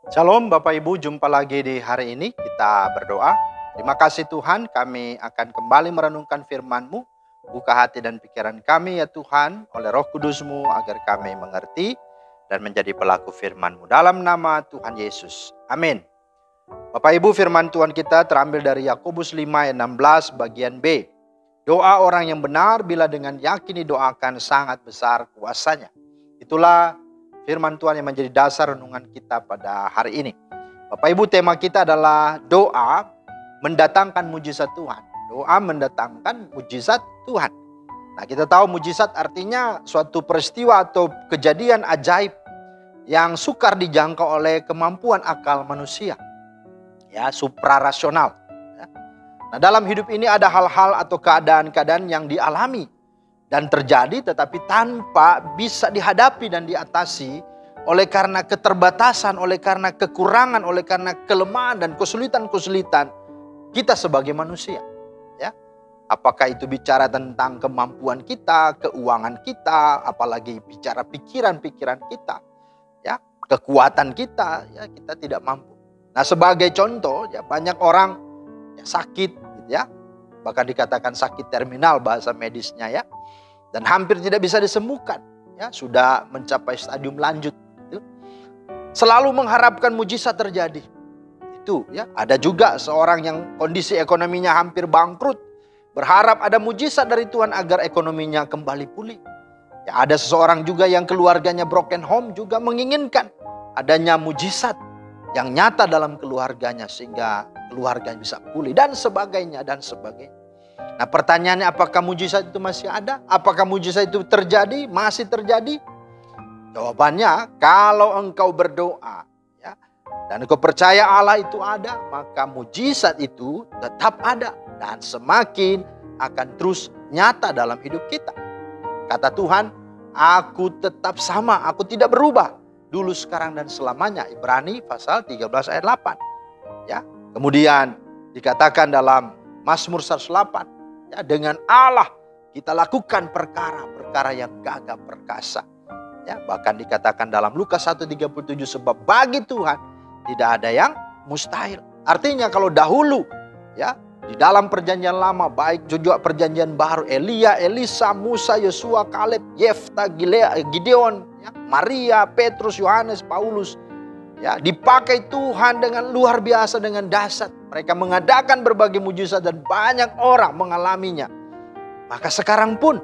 Shalom Bapak Ibu, jumpa lagi di hari ini kita berdoa. Terima kasih Tuhan, kami akan kembali merenungkan firman-Mu. Buka hati dan pikiran kami ya Tuhan oleh Roh Kudus-Mu agar kami mengerti dan menjadi pelaku firman-Mu. Dalam nama Tuhan Yesus, amin. Bapak Ibu, firman Tuhan kita terambil dari Yakobus 5 ayat 16 bagian B. Doa orang yang benar bila dengan yakin didoakan sangat besar kuasanya. Itulah firman Tuhan yang menjadi dasar renungan kita pada hari ini. Bapak Ibu, tema kita adalah doa mendatangkan mujizat Tuhan. Doa mendatangkan mujizat Tuhan. Nah, kita tahu mujizat artinya suatu peristiwa atau kejadian ajaib yang sukar dijangkau oleh kemampuan akal manusia. Ya, suprarasional. Ya. Nah, dalam hidup ini ada hal-hal atau keadaan-keadaan yang dialami dan terjadi tetapi tanpa bisa dihadapi dan diatasi oleh karena keterbatasan, oleh karena kekurangan, oleh karena kelemahan dan kesulitan-kesulitan kita sebagai manusia. Ya. Apakah itu bicara tentang kemampuan kita, keuangan kita, apalagi bicara pikiran-pikiran kita, ya, kekuatan kita, ya, kita tidak mampu. Nah, sebagai contoh, ya, banyak orang ya, sakit, gitu ya, bahkan dikatakan sakit terminal bahasa medisnya, ya. Dan hampir tidak bisa disembuhkan, ya, sudah mencapai stadium lanjut, gitu. Selalu mengharapkan mujizat terjadi. Itu, ya, ada juga seorang yang kondisi ekonominya hampir bangkrut, berharap ada mujizat dari Tuhan agar ekonominya kembali pulih. Ya, ada seseorang juga yang keluarganya broken home juga menginginkan adanya mujizat yang nyata dalam keluarganya sehingga keluarga bisa pulih dan sebagainya dan sebagainya. Nah, pertanyaannya, apakah mujizat itu masih ada? Apakah mujizat itu terjadi? Masih terjadi? Jawabannya, kalau engkau berdoa, ya, dan engkau percaya Allah itu ada, maka mujizat itu tetap ada dan semakin akan terus nyata dalam hidup kita. Kata Tuhan, aku tetap sama, aku tidak berubah, dulu, sekarang, dan selamanya. Ibrani pasal 13 ayat 8. Ya, kemudian dikatakan dalam Mazmur 108, ya, dengan Allah kita lakukan perkara-perkara yang gagah perkasa. Ya, bahkan dikatakan dalam Lukas 1:37, sebab bagi Tuhan tidak ada yang mustahil. Artinya kalau dahulu, ya, di dalam perjanjian lama, baik juga perjanjian baru, Elia, Elisa, Musa, Yosua, Kaleb, Yefta, Gideon, ya, Maria, Petrus, Yohanes, Paulus, ya, dipakai Tuhan dengan luar biasa, dengan dahsyat. Mereka mengadakan berbagai mujizat dan banyak orang mengalaminya. Maka sekarang pun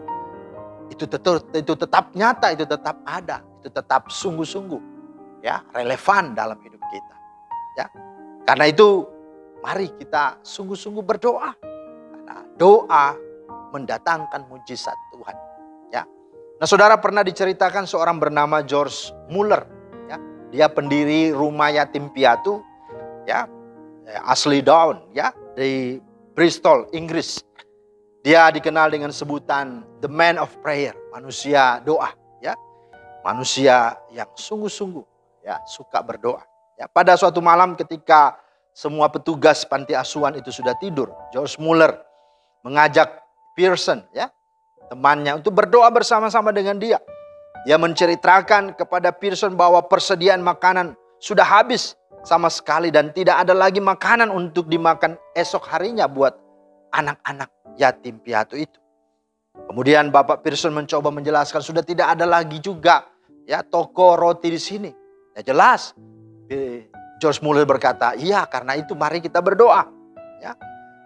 itu tetap nyata, itu tetap ada, itu tetap sungguh-sungguh, ya, relevan dalam hidup kita. Ya. Karena itu mari kita sungguh-sungguh berdoa. Karena doa mendatangkan mujizat Tuhan. Ya. Nah, saudara, pernah diceritakan seorang bernama George Muller. Ya. Dia pendiri rumah yatim piatu, ya, Ashley Down, ya, di Bristol, Inggris. Dia dikenal dengan sebutan The Man of Prayer, manusia doa, ya, manusia yang sungguh-sungguh, ya, suka berdoa. Ya, pada suatu malam ketika semua petugas panti asuhan itu sudah tidur, George Muller mengajak Pearson, ya, temannya, untuk berdoa bersama-sama dengan dia. Dia menceritakan kepada Pearson bahwa persediaan makanan sudah habis sama sekali dan tidak ada lagi makanan untuk dimakan esok harinya buat anak-anak yatim piatu itu. Kemudian Bapak Pearson mencoba menjelaskan sudah tidak ada lagi juga, ya, toko roti di sini. Ya, jelas George Muller berkata, iya, karena itu mari kita berdoa. Ya.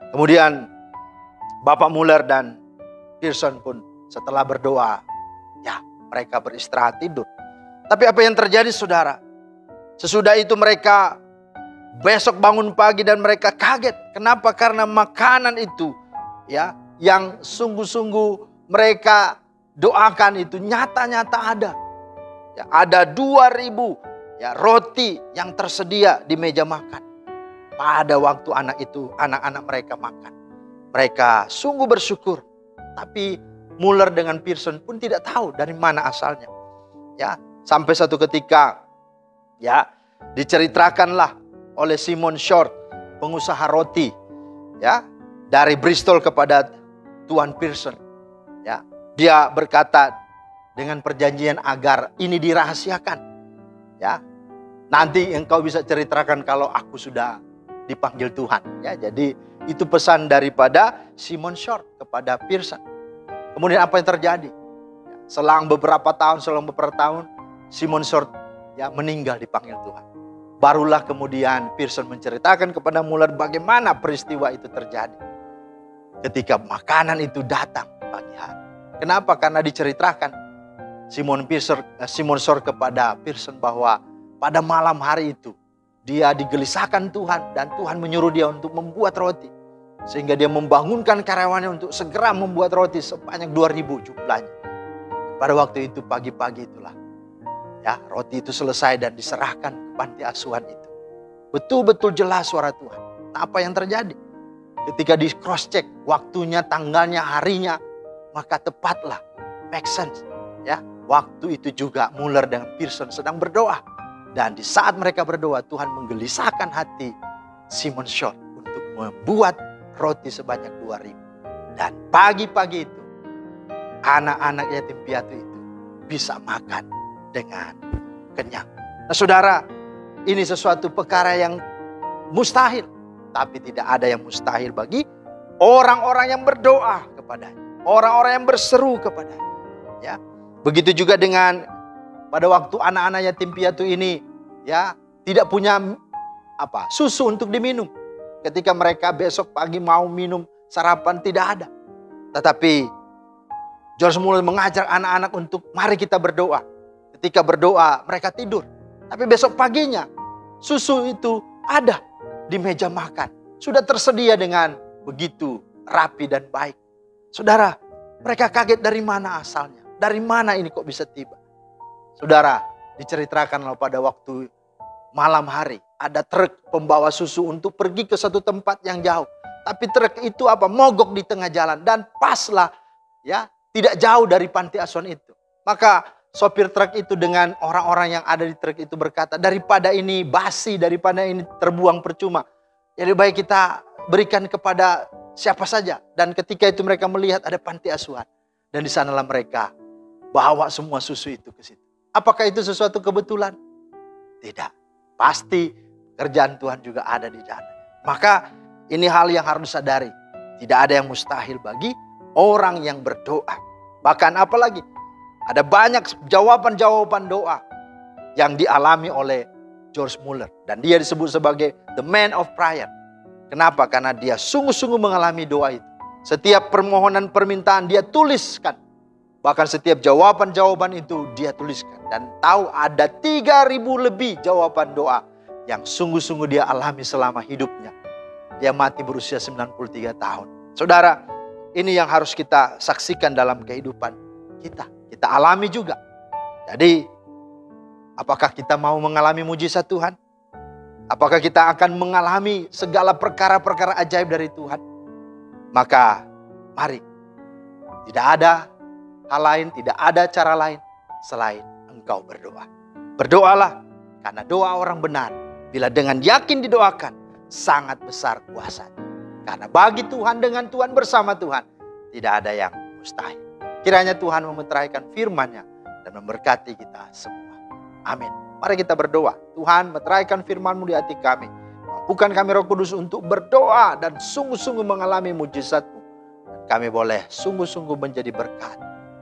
Kemudian Bapak Muller dan Pearson pun setelah berdoa, ya, mereka beristirahat tidur. Tapi apa yang terjadi, saudara? Sesudah itu mereka besok bangun pagi dan mereka kaget. Kenapa? Karena makanan itu, ya, yang sungguh-sungguh mereka doakan itu nyata-nyata ada. Ya, ada 2.000, ya, roti yang tersedia di meja makan. Pada waktu anak-anak mereka makan, mereka sungguh bersyukur. Tapi Muller dengan Pearson pun tidak tahu dari mana asalnya. Ya, sampai satu ketika, ya, diceritakanlah oleh Simon Short, pengusaha roti, ya, dari Bristol kepada Tuan Pearson. Ya, dia berkata dengan perjanjian agar ini dirahasiakan. Ya, Nanti engkau bisa ceritakan kalau aku sudah dipanggil Tuhan. Ya, jadi itu pesan daripada Simon Short kepada Pearson. Kemudian apa yang terjadi? Selang beberapa tahun, Simon Short ya meninggal dipanggil Tuhan. Barulah kemudian Pearson menceritakan kepada Muller bagaimana peristiwa itu terjadi. Ketika makanan itu datang pagi hari. Kenapa? Karena diceritakan Simon Short kepada Pearson bahwa pada malam hari itu dia digelisahkan Tuhan dan Tuhan menyuruh dia untuk membuat roti. Sehingga dia membangunkan karyawannya untuk segera membuat roti sebanyak 2.000 jumlahnya. Pada waktu itu pagi-pagi itulah ya roti itu selesai dan diserahkan ke panti asuhan itu. Betul-betul jelas suara Tuhan. Nah, apa yang terjadi? Ketika di cross check waktunya, tanggalnya, harinya, maka tepatlah, make sense ya. Waktu itu juga Muller dan Pearson sedang berdoa. Dan di saat mereka berdoa, Tuhan menggelisahkan hati Simon Short untuk membuat roti sebanyak 2.000. Dan pagi-pagi itu, anak-anak yatim piatu itu bisa makan dengan kenyang. Nah saudara, ini sesuatu perkara yang mustahil. Tapi tidak ada yang mustahil bagi orang-orang yang berdoa kepadanya. Orang-orang yang berseru kepadanya. Ya. Begitu juga dengan pada waktu anak-anak yatim piatu ini ya tidak punya susu untuk diminum. Ketika mereka besok pagi mau minum sarapan tidak ada. Tetapi George Muller mengajar anak-anak untuk mari kita berdoa. Ketika berdoa mereka tidur. Tapi besok paginya susu itu ada di meja makan. Sudah tersedia dengan begitu rapi dan baik. Saudara, mereka kaget dari mana asalnya. Dari mana ini kok bisa tiba. Saudara, diceritakan pada waktu malam hari. Ada truk pembawa susu untuk pergi ke satu tempat yang jauh. Tapi truk itu mogok di tengah jalan. Dan paslah ya tidak jauh dari panti asuhan itu. Maka sopir truk itu dengan orang-orang yang ada di truk itu berkata, daripada ini basi, daripada ini terbuang percuma, jadi baik kita berikan kepada siapa saja. Dan ketika itu mereka melihat ada panti asuhan. Dan di sanalah mereka bawa semua susu itu ke situ. Apakah itu sesuatu kebetulan? Tidak. Pasti kerjaan Tuhan juga ada di sana. Maka ini hal yang harus disadari. Tidak ada yang mustahil bagi orang yang berdoa. Bahkan apalagi ada banyak jawaban-jawaban doa yang dialami oleh George Muller. Dan dia disebut sebagai the man of prayer. Kenapa? Karena dia sungguh-sungguh mengalami doa itu. Setiap permohonan permintaan dia tuliskan. Bahkan setiap jawaban-jawaban itu dia tuliskan. Dan tahu ada 3.000 lebih jawaban doa yang sungguh-sungguh dia alami selama hidupnya. Dia mati berusia 93 tahun. Saudara, ini yang harus kita saksikan dalam kehidupan kita. Kita alami juga. Jadi, apakah kita mau mengalami mujizat Tuhan? Apakah kita akan mengalami segala perkara-perkara ajaib dari Tuhan? Maka, mari. Tidak ada hal lain, tidak ada cara lain selain engkau berdoa. Berdoalah, karena doa orang benar, bila dengan yakin didoakan, sangat besar kuasanya. Karena bagi Tuhan, dengan Tuhan, bersama Tuhan, tidak ada yang mustahil. Kiranya Tuhan memeteraikan firman-Nya dan memberkati kita semua. Amin. Mari kita berdoa. Tuhan, meteraikan firman-Mu di hati kami. Mampukan kami Roh Kudus untuk berdoa dan sungguh-sungguh mengalami mujizat-Mu. Dan kami boleh sungguh-sungguh menjadi berkat.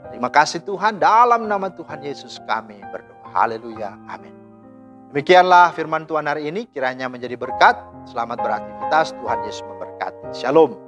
Terima kasih Tuhan, dalam nama Tuhan Yesus kami berdoa. Haleluya. Amin. Demikianlah firman Tuhan hari ini. Kiranya menjadi berkat. Selamat beraktivitas. Tuhan Yesus memberkati. Shalom.